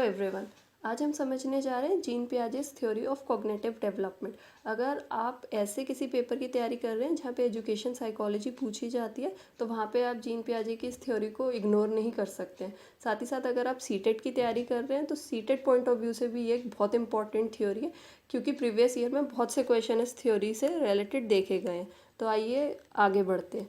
Everyone, आज हम समझने जा रहे हैं gene Piaget's theory of cognitive development. अगर आप ऐसे किसी पेपर की तैयारी कर रहे हैं जहाँ पे एजुकेशन साइकोलॉजी पूछी जाती है तो वहाँ पे आप जीन पियाजे की इस थ्योरी को इग्नोर नहीं कर सकते हैं। साथ ही साथ अगर आप सीटेट की तैयारी कर रहे हैं तो सीटेट पॉइंट ऑफ व्यू से भी ये एक बहुत इंपॉर्टेंट थ्योरी है, क्योंकि प्रीवियस ईयर में बहुत से क्वेश्चन इस थ्योरी से रिलेटेड देखे गए हैं। तो आइए आगे बढ़ते हैं।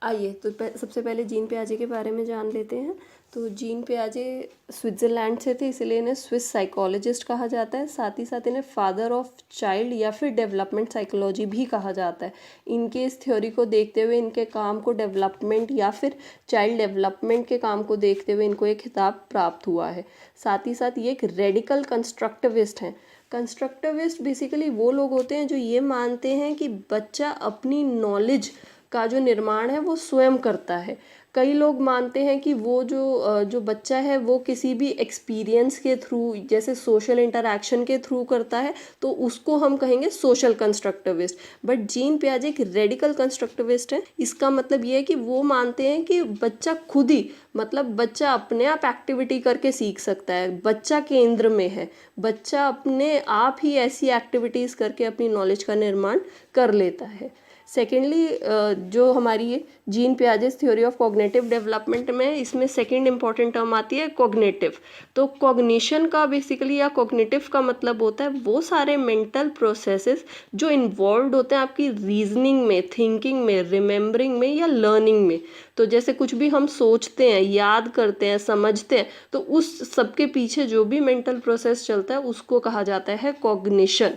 आइए तो सबसे पहले जीन पियाजे के बारे में जान लेते हैं। तो जीन पियाजे स्विट्ज़रलैंड से थे, इसलिए इन्हें स्विस साइकोलॉजिस्ट कहा जाता है। साथ ही साथ इन्हें फादर ऑफ चाइल्ड या फिर डेवलपमेंट साइकोलॉजी भी कहा जाता है। इनके इस थ्योरी को देखते हुए, इनके काम को डेवलपमेंट या फिर चाइल्ड डेवलपमेंट के काम को देखते हुए इनको एक खिताब प्राप्त हुआ है। साथ ही साथ ये एक रेडिकल कंस्ट्रक्टिविस्ट हैं। कंस्ट्रक्टिविस्ट बेसिकली वो लोग होते हैं जो ये मानते हैं कि बच्चा अपनी नॉलेज का जो निर्माण है वो स्वयं करता है। कई लोग मानते हैं कि वो जो बच्चा है वो किसी भी एक्सपीरियंस के थ्रू, जैसे सोशल इंटरैक्शन के थ्रू करता है, तो उसको हम कहेंगे सोशल कंस्ट्रक्टिविस्ट। बट जीन पियाजे एक रेडिकल कंस्ट्रक्टिविस्ट है। इसका मतलब ये है कि वो मानते हैं कि बच्चा खुद ही, मतलब बच्चा अपने आप एक्टिविटी करके सीख सकता है, बच्चा केंद्र में है, बच्चा अपने आप ही ऐसी एक्टिविटीज़ करके अपनी नॉलेज का निर्माण कर लेता है। सेकेंडली, जो हमारी ये gene Piaget's theory of cognitive development में, इसमें सेकेंड इंपॉर्टेंट टर्म आती है कॉग्निटिव। तो कॉग्निशन का बेसिकली या कॉग्निटिव का मतलब होता है वो सारे मेंटल प्रोसेसेस जो इन्वॉल्व होते हैं आपकी रीजनिंग में, थिंकिंग में, रिमेम्बरिंग में या लर्निंग में। तो जैसे कुछ भी हम सोचते हैं, याद करते हैं, समझते हैं, तो उस सबके पीछे जो भी मेंटल प्रोसेस चलता है उसको कहा जाता है कॉग्निशन।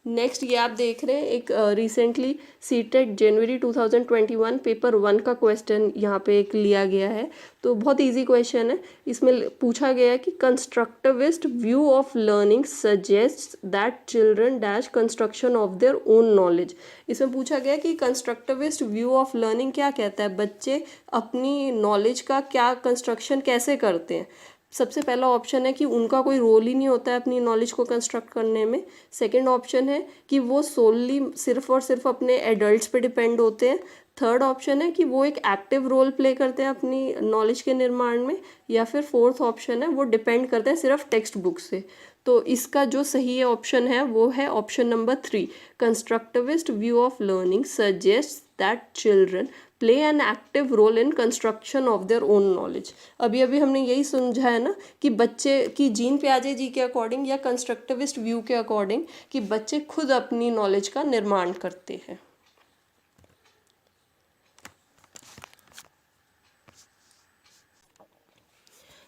नेक्स्ट ये आप देख रहे हैं एक रिसेंटली सीटेट जनवरी 2021 पेपर 1 का क्वेश्चन यहाँ पे एक लिया गया है। तो बहुत इजी क्वेश्चन है। इसमें पूछा गया है कि constructivist view of learning suggest that children dash construction of their own knowledge. इसमें पूछा गया कि कंस्ट्रक्टिविस्ट व्यू ऑफ लर्निंग क्या कहता है, बच्चे अपनी नॉलेज का क्या कंस्ट्रक्शन कैसे करते हैं। सबसे पहला ऑप्शन है कि उनका कोई रोल ही नहीं होता है अपनी नॉलेज को कंस्ट्रक्ट करने में। सेकंड ऑप्शन है कि वो सोलली सिर्फ और सिर्फ अपने एडल्ट्स पे डिपेंड होते हैं। थर्ड ऑप्शन है कि वो एक एक्टिव रोल प्ले करते हैं अपनी नॉलेज के निर्माण में। या फिर फोर्थ ऑप्शन है वो डिपेंड करते हैं सिर्फ टेक्स्ट बुक से। तो इसका जो सही ऑप्शन है वो है option number 3। Constructivist view of learning suggest that children play an active role in construction of their own knowledge. अभी अभी हमने यही समझा है ना कि बच्चे की जीन पियाजे जी के अकॉर्डिंग या कंस्ट्रक्टिविस्ट व्यू के अकॉर्डिंग कि बच्चे खुद अपनी नॉलेज का निर्माण करते हैं।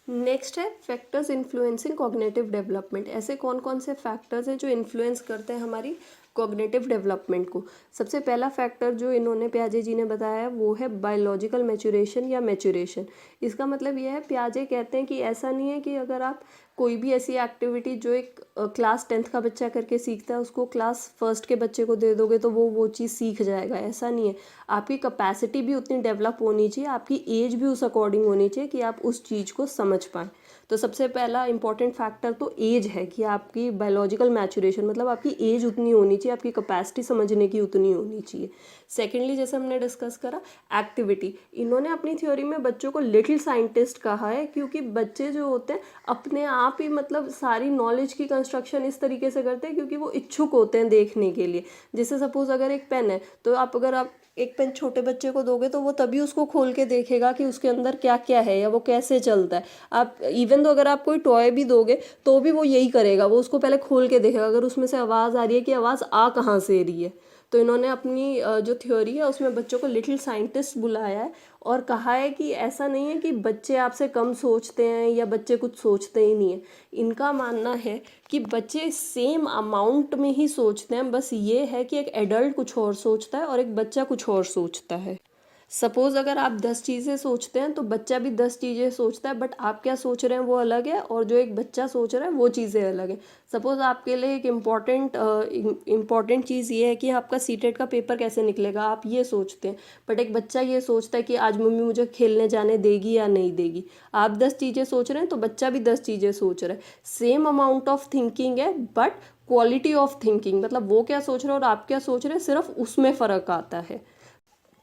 नेक्स्ट है फैक्टर्स इन्फ्लुएंसिंग कॉग्निटिव डेवलपमेंट। ऐसे कौन कौन से फैक्टर्स हैं जो इन्फ्लुएंस करते हैं हमारी कॉग्निटिव डेवलपमेंट को। सबसे पहला फैक्टर जो इन्होंने पियाजे जी ने बताया है वो है बायोलॉजिकल मैच्योरेशन या मैच्योरेशन। इसका मतलब ये है, पियाजे कहते हैं कि ऐसा नहीं है कि अगर आप कोई भी ऐसी एक्टिविटी जो एक क्लास 10th का बच्चा करके सीखता है उसको क्लास 1st के बच्चे को दे दोगे तो वो चीज़ सीख जाएगा, ऐसा नहीं है। आपकी कैपेसिटी भी उतनी डेवलप होनी चाहिए, आपकी एज भी उस अकॉर्डिंग होनी चाहिए कि आप उस चीज़ को समझ पाएँ। तो सबसे पहला इंपॉर्टेंट फैक्टर तो एज है कि आपकी बायोलॉजिकल मैच्योरेशन, मतलब आपकी एज उतनी होनी चाहिए, आपकी कैपेसिटी समझने की उतनी होनी चाहिए। सेकेंडली, जैसे हमने डिस्कस करा एक्टिविटी, इन्होंने अपनी थ्योरी में बच्चों को लिटिल साइंटिस्ट कहा है, क्योंकि बच्चे जो होते हैं अपने आप ही मतलब सारी नॉलेज की कंस्ट्रक्शन इस तरीके से करते हैं क्योंकि वो इच्छुक होते हैं देखने के लिए। जैसे सपोज अगर एक पेन है तो अगर आप एक पेन छोटे बच्चे को दोगे तो वो तभी उसको खोल के देखेगा कि उसके अंदर क्या क्या है या वो कैसे चलता है। आप इवन तो अगर आप कोई टॉय भी दोगे तो भी वो यही करेगा, वो उसको पहले खोल के देखेगा अगर उसमें से आवाज़ आ रही है कि आवाज़ आ कहाँ से रही है। तो इन्होंने अपनी जो थ्योरी है उसमें बच्चों को लिटिल साइंटिस्ट बुलाया है और कहा है कि ऐसा नहीं है कि बच्चे आपसे कम सोचते हैं या बच्चे कुछ सोचते ही नहीं है। इनका मानना है कि बच्चे सेम अमाउंट में ही सोचते हैं, बस ये है कि एक एडल्ट कुछ और सोचता है और एक बच्चा कुछ और सोचता है। सपोज़ अगर आप 10 चीज़ें सोचते हैं तो बच्चा भी 10 चीज़ें सोचता है, बट आप क्या सोच रहे हैं वो अलग है और जो एक बच्चा सोच रहा है वो चीज़ें अलग है। सपोज़ आपके लिए एक इम्पॉर्टेंट चीज़ ये है कि आपका सीटेट का पेपर कैसे निकलेगा, आप ये सोचते हैं, बट एक बच्चा ये सोचता है कि आज मम्मी मुझे खेलने जाने देगी या नहीं देगी। आप 10 चीज़ें सोच रहे हैं तो बच्चा भी 10 चीज़ें सोच रहा है। सेम अमाउंट ऑफ थिंकिंग है, बट क्वालिटी ऑफ थिंकिंग, मतलब वो क्या सोच रहे हैं और आप क्या सोच रहे हैं, सिर्फ उसमें फ़र्क आता है।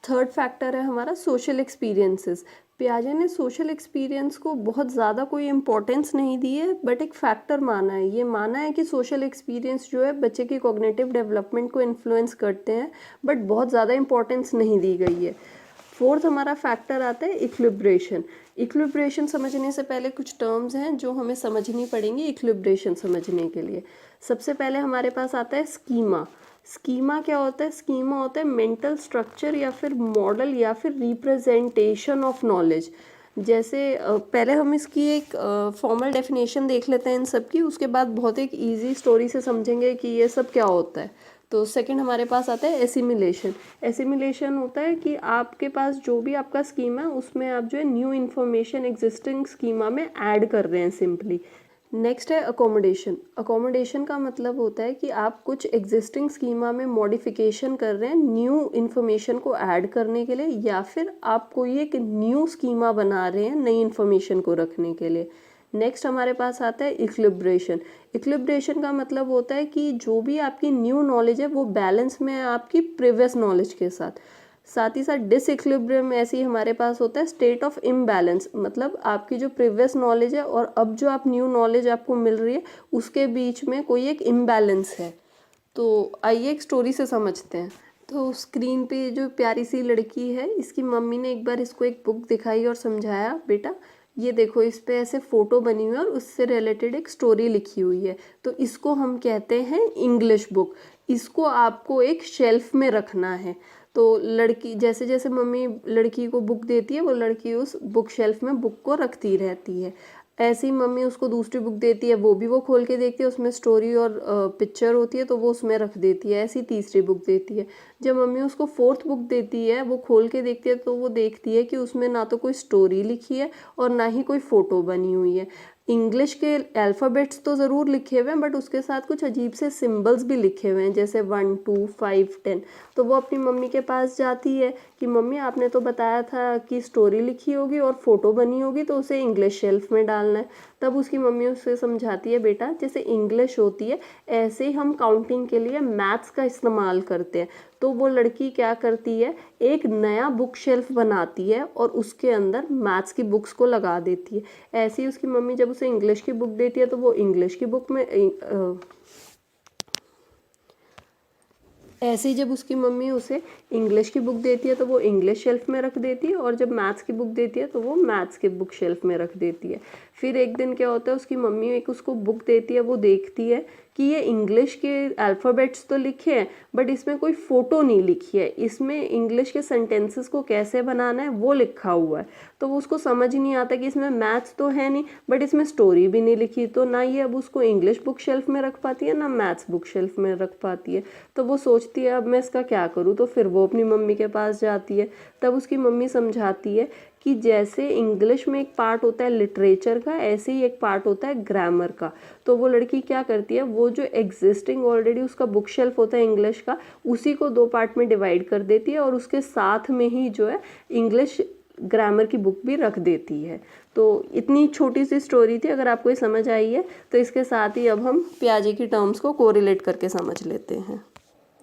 थर्ड फैक्टर है हमारा सोशल एक्सपीरियंसेस। पियाजे ने सोशल एक्सपीरियंस को बहुत ज़्यादा कोई इम्पोर्टेंस नहीं दी है, बट एक फैक्टर माना है। ये माना है कि सोशल एक्सपीरियंस जो है बच्चे की कॉग्निटिव डेवलपमेंट को इन्फ्लुएंस करते हैं, बट बहुत ज़्यादा इम्पोर्टेंस नहीं दी गई है। फोर्थ हमारा फैक्टर आता है इक्विलिब्रेशन। इक्विलिब्रेशन समझने से पहले कुछ टर्म्स हैं जो हमें समझनी पड़ेंगी इक्विलिब्रेशन समझने के लिए। सबसे पहले हमारे पास आता है स्कीमा। स्कीमा क्या होता है? स्कीमा होता है मेंटल स्ट्रक्चर या फिर मॉडल या फिर रिप्रेजेंटेशन ऑफ नॉलेज। जैसे पहले हम इसकी एक फॉर्मल डेफिनेशन देख लेते हैं इन सब की, उसके बाद बहुत एक इजी स्टोरी से समझेंगे कि ये सब क्या होता है। तो सेकंड हमारे पास आता है एसिमिलेशन। एसिमिलेशन होता है कि आपके पास जो भी आपका स्कीमा है उसमें आप जो है न्यू इन्फॉर्मेशन एग्जिस्टिंग स्कीमा में ऐड कर रहे हैं सिंपली। नेक्स्ट है अकोमोडेशन। अकोमोडेशन का मतलब होता है कि आप कुछ एग्जिस्टिंग स्कीमा में मॉडिफिकेशन कर रहे हैं न्यू इन्फॉर्मेशन को ऐड करने के लिए, या फिर आप कोई एक न्यू स्कीमा बना रहे हैं नई इन्फॉर्मेशन को रखने के लिए। नेक्स्ट हमारे पास आता है इक्विलिब्रेशन। इक्विलिब्रेशन का मतलब होता है कि जो भी आपकी न्यू नॉलेज है वो बैलेंस में है आपकी प्रीवियस नॉलेज के साथ। साथ ही साथ डिसइक्विलिब्रियम ऐसे ही हमारे पास होता है स्टेट ऑफ इम्बैलेंस, मतलब आपकी जो प्रीवियस नॉलेज है और अब जो आप न्यू नॉलेज आपको मिल रही है उसके बीच में कोई एक इम्बैलेंस है। तो आइए एक स्टोरी से समझते हैं। तो स्क्रीन पे जो प्यारी सी लड़की है, इसकी मम्मी ने एक बार इसको एक बुक दिखाई और समझाया, बेटा ये देखो इस पे ऐसे फोटो बनी हुई है और उससे रिलेटेड एक स्टोरी लिखी हुई है, तो इसको हम कहते हैं इंग्लिश बुक। इसको आपको एक शेल्फ में रखना है। तो लड़की जैसे जैसे मम्मी लड़की को बुक देती है वो लड़की उस बुक शेल्फ में बुक को रखती रहती है। ऐसी मम्मी उसको दूसरी बुक देती है, वो भी वो खोल के देखती है, उसमें स्टोरी और पिक्चर होती है तो वो उसमें रख देती है। ऐसी तीसरी बुक देती है। जब मम्मी उसको फोर्थ बुक देती है वो खोल के देखती है तो वो देखती है कि उसमें ना तो कोई स्टोरी लिखी है और ना ही कोई फ़ोटो बनी हुई है। इंग्लिश के अल्फ़ाबेट्स तो ज़रूर लिखे हुए हैं, बट उसके साथ कुछ अजीब से सिंबल्स भी लिखे हुए हैं, जैसे 1 2 5 10। तो वो अपनी मम्मी के पास जाती है कि मम्मी आपने तो बताया था कि स्टोरी लिखी होगी और फ़ोटो बनी होगी तो उसे इंग्लिश शेल्फ में डालना है। तब उसकी मम्मी उससे समझाती है, बेटा जैसे इंग्लिश होती है ऐसे ही हम काउंटिंग के लिए मैथ्स का इस्तेमाल करते हैं। तो वो लड़की क्या करती है, एक नया बुक शेल्फ बनाती है और उसके अंदर मैथ्स की बुक्स को लगा देती है। ऐसे ही उसकी मम्मी जब उसे इंग्लिश की बुक देती है तो वो इंग्लिश की बुक में ऐसे ही जब उसकी मम्मी उसे इंग्लिश की बुक देती है तो वो इंग्लिश शेल्फ में रख देती है, और जब मैथ्स की बुक देती है तो वो मैथ्स की बुक शेल्फ में रख देती है। फिर एक दिन क्या होता है, उसकी मम्मी एक उसको बुक देती है, वो देखती है कि ये इंग्लिश के अल्फ़ाबेट्स तो लिखे हैं बट इसमें कोई फ़ोटो नहीं लिखी है, इसमें इंग्लिश के सेंटेंसेस को कैसे बनाना है वो लिखा हुआ है। तो वो उसको समझ ही नहीं आता कि इसमें मैथ्स तो है नहीं बट इसमें स्टोरी भी नहीं लिखी, तो ना ये अब उसको इंग्लिश बुक शेल्फ में रख पाती है ना मैथ्स बुक शेल्फ में रख पाती है। तो वो सोचती है अब मैं इसका क्या करूँ, तो फिर वो अपनी मम्मी के पास जाती है। तब उसकी मम्मी समझाती है कि जैसे इंग्लिश में एक पार्ट होता है लिटरेचर का, ऐसे ही एक पार्ट होता है ग्रामर का। तो वो लड़की क्या करती है, वो जो एग्जिस्टिंग ऑलरेडी उसका बुक शेल्फ होता है इंग्लिश का, उसी को 2 पार्ट में डिवाइड कर देती है और उसके साथ में ही जो है इंग्लिश ग्रामर की बुक भी रख देती है। तो इतनी छोटी सी स्टोरी थी, अगर आपको ये समझ आई है तो इसके साथ ही अब हम पियाजे की टर्म्स को कोरिलेट करके समझ लेते हैं।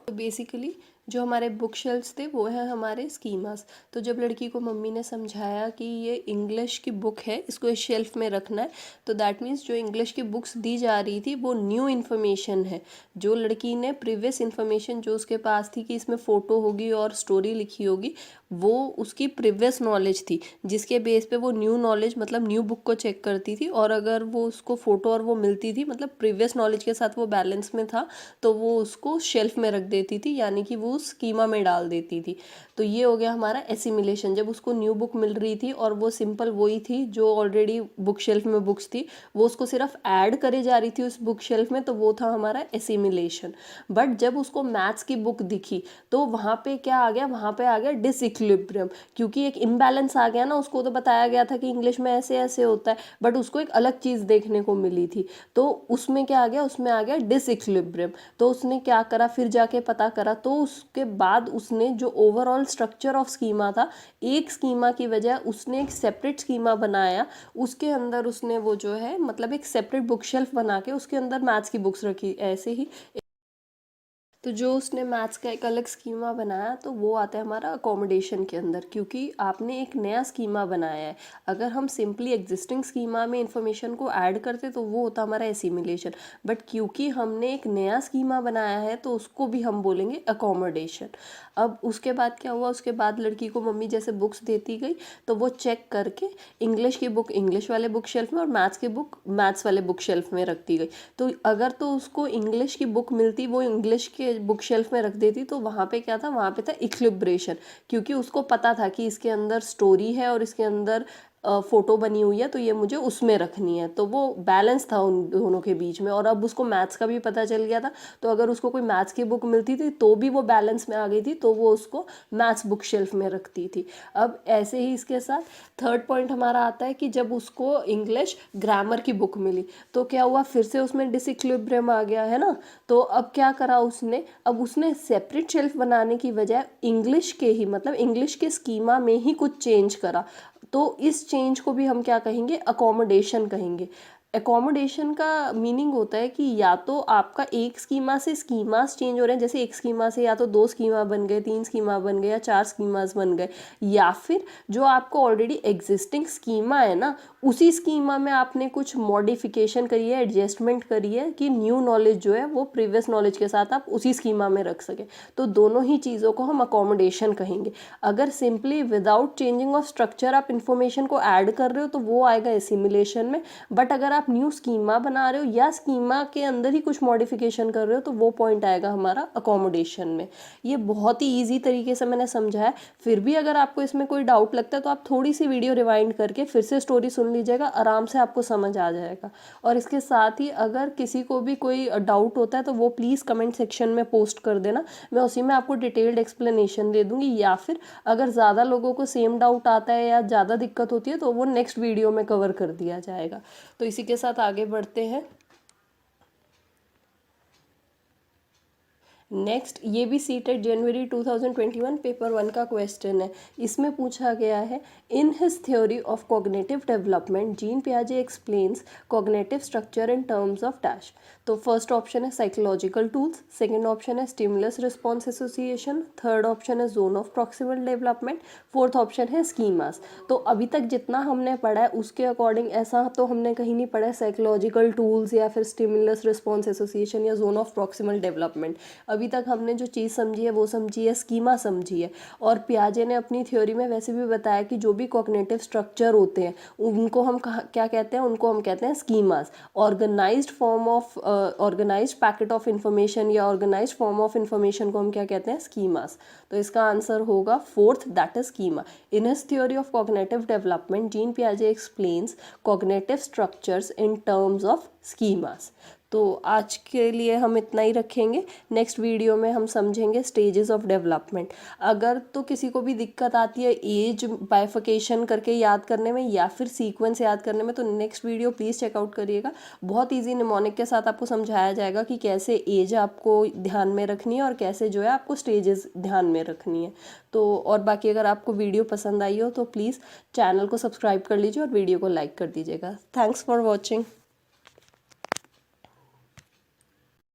तो बेसिकली जो हमारे बुक शेल्फ्स थे वो हैं हमारे स्कीमास। तो जब लड़की को मम्मी ने समझाया कि ये इंग्लिश की बुक है, इसको इस शेल्फ में रखना है, तो दैट मीन्स जो इंग्लिश की बुक्स दी जा रही थी वो न्यू इन्फॉर्मेशन है। जो लड़की ने प्रीवियस इन्फॉर्मेशन जो उसके पास थी कि इसमें फ़ोटो होगी और स्टोरी लिखी होगी, वो उसकी प्रीवियस नॉलेज थी, जिसके बेस पे वो न्यू नॉलेज मतलब न्यू बुक को चेक करती थी, और अगर वो उसको फ़ोटो और वो मिलती थी मतलब प्रीवियस नॉलेज के साथ वो बैलेंस में था तो वो उसको शेल्फ में रख देती थी, यानी कि वो स्कीमा में डाल देती थी। तो ये हो गया हमारा एसिमिलेशन। जब उसको न्यू बुक मिल रही थी और वो सिंपल वही थी जो ऑलरेडी बुक शेल्फ में बुक्स थी, वो उसको सिर्फ ऐड करे जा रही थी उस बुक शेल्फ में, तो वो था हमारा एसिमिलेशन। बट जब उसको मैथ्स की बुक दिखी तो वहाँ पे क्या आ गया, वहाँ पे आ गया डिसइक्विलिब्रियम, क्योंकि एक इम्बैलेंस आ गया ना। उसको तो बताया गया था कि इंग्लिश में ऐसे ऐसे होता है, बट उसको एक अलग चीज़ देखने को मिली थी, तो उसमें क्या आ गया, उसमें आ गया डिसइक्विलिब्रियम। तो उसने क्या करा, फिर जाके पता करा, तो उसके बाद उसने जो ओवरऑल स्ट्रक्चर ऑफ स्कीमा था, एक स्कीमा की वजह उसने एक सेपरेट स्कीमा बनाया, उसके अंदर उसने वो जो है मतलब एक सेपरेट बुक शेल्फ बना के उसके अंदर मैथ्स की बुक्स रखी। ऐसे ही तो जो उसने मैथ्स का एक अलग स्कीमा बनाया तो वो आता है हमारा अकोमोडेशन के अंदर, क्योंकि आपने एक नया स्कीमा बनाया है। अगर हम सिंपली एग्जिस्टिंग स्कीमा में इंफॉर्मेशन को ऐड करते तो वो होता हमारा एसिमिलेशन, बट क्योंकि हमने एक नया स्कीमा बनाया है तो उसको भी हम बोलेंगे अकोमोडेशन। अब उसके बाद क्या हुआ, उसके बाद लड़की को मम्मी जैसे बुक्स देती गई तो वो चेक करके इंग्लिश की बुक इंग्लिश वाले बुक शेल्फ में और मैथ्स की बुक मैथ्स वाले बुक शेल्फ में रखती गई। तो अगर तो उसको इंग्लिश की बुक मिलती, वो इंग्लिश के बुक शेल्फ में रख देती, तो वहाँ पे क्या था, वहाँ पे था इक्विलिब्रेशन, क्योंकि उसको पता था कि इसके अंदर स्टोरी है और इसके अंदर फ़ोटो बनी हुई है, तो ये मुझे उसमें रखनी है। तो वो बैलेंस था उन दोनों के बीच में। और अब उसको मैथ्स का भी पता चल गया था, तो अगर उसको कोई मैथ्स की बुक मिलती थी तो भी वो बैलेंस में आ गई थी, तो वो उसको मैथ्स बुक शेल्फ में रखती थी। अब ऐसे ही इसके साथ थर्ड पॉइंट हमारा आता है कि जब उसको इंग्लिश ग्रामर की बुक मिली तो क्या हुआ, फिर से उसमें डिसइक्विलिब्रियम आ गया है ना। तो अब क्या करा उसने, अब उसने सेपरेट शेल्फ बनाने की बजाय इंग्लिश के ही मतलब इंग्लिश के स्कीमा में ही कुछ चेंज करा। तो इस चेंज को भी हम क्या कहेंगे, अकोमोडेशन कहेंगे। एकोमोडेशन का मीनिंग होता है कि या तो आपका एक स्कीमा से स्कीमास चेंज हो रहे हैं, जैसे एक स्कीमा से या तो 2 स्कीमा बन गए, 3 स्कीमा बन गए या 4 स्कीमास बन गए, या फिर जो आपको ऑलरेडी एग्जिस्टिंग स्कीमा है ना, उसी स्कीमा में आपने कुछ मॉडिफिकेशन करी है, एडजस्टमेंट करी है कि न्यू नॉलेज जो है वो प्रीवियस नॉलेज के साथ आप उसी स्कीमा में रख सकें। तो दोनों ही चीज़ों को हम अकोमोडेशन कहेंगे। अगर simply without changing of structure आप इन्फॉर्मेशन को ऐड कर रहे हो तो वो आएगा एसिमिलेशन में, बट अगर आप न्यू स्कीमा बना रहे हो या स्कीमा के अंदर ही कुछ मॉडिफिकेशन कर रहे हो तो वो पॉइंट आएगा हमारा अकोमोडेशन में। ये बहुत ही ईजी तरीके से मैंने समझाया। फिर भी अगर आपको इसमें कोई डाउट लगता है तो आप थोड़ी सी वीडियो रिवाइंड करके फिर से स्टोरी सुन लीजिएगा, आराम से आपको समझ आ जाएगा। और इसके साथ ही अगर किसी को भी कोई डाउट होता है तो वो प्लीज़ कमेंट सेक्शन में पोस्ट कर देना, मैं उसी में आपको डिटेल्ड एक्सप्लेनेशन दे दूँगी। या फिर अगर ज़्यादा लोगों को सेम डाउट आता है या ज़्यादा दिक्कत होती है तो वो नेक्स्ट वीडियो में कवर कर दिया जाएगा। तो इसी के साथ आगे बढ़ते हैं। नेक्स्ट, ये भी सीटेट जनवरी 2021 पेपर 1 का क्वेश्चन है। इसमें पूछा गया है, in his theory of cognitive development Jean पियाजे explains cognitive structure in terms of dash. तो फर्स्ट ऑप्शन है साइकोलॉजिकल टूल्स, सेकंड ऑप्शन है stimulus response association, third option है zone of proximal development, fourth option है schemas. तो अभी तक जितना हमने पढ़ा है उसके अकॉर्डिंग ऐसा तो हमने कहीं नहीं पढ़ा है साइकोलॉजिकल टूल्स या फिर स्टिमुलस रिस्पॉन्स एसोसिएशन या जोन ऑफ प्रॉक्सिमल डेवलपमेंट। अभी तक हमने जो चीज़ समझी है वो समझी है, स्कीमा समझी है। और पियाजे ने अपनी थ्योरी में वैसे भी बताया कि जो भी कॉग्निटिव स्ट्रक्चर होते हैं उनको हम क्या कहते हैं, उनको हम कहते हैं schemas. Organised form of organised packet of information या ऑर्गेनाइज्ड फॉर्म ऑफ इंफॉर्मेशन को हम क्या कहते हैं, स्कीमास। तो इसका आंसर होगा fourth, that is schema. In his theory of cognitive development Jean पियाजे explains cognitive structures in terms of schemas. तो आज के लिए हम इतना ही रखेंगे। नेक्स्ट वीडियो में हम समझेंगे स्टेजेस ऑफ डेवलपमेंट। अगर तो किसी को भी दिक्कत आती है एज बाइफिकेशन करके याद करने में या फिर सीक्वेंस याद करने में तो नेक्स्ट वीडियो प्लीज़ चेकआउट करिएगा। बहुत इजी निमोनिक के साथ आपको समझाया जाएगा कि कैसे एज आपको ध्यान में रखनी है और कैसे जो है आपको स्टेजेस ध्यान में रखनी है। तो और बाकी अगर आपको वीडियो पसंद आई हो तो प्लीज़ चैनल को सब्सक्राइब कर लीजिए और वीडियो को लाइक कर दीजिएगा। Thanks for watching.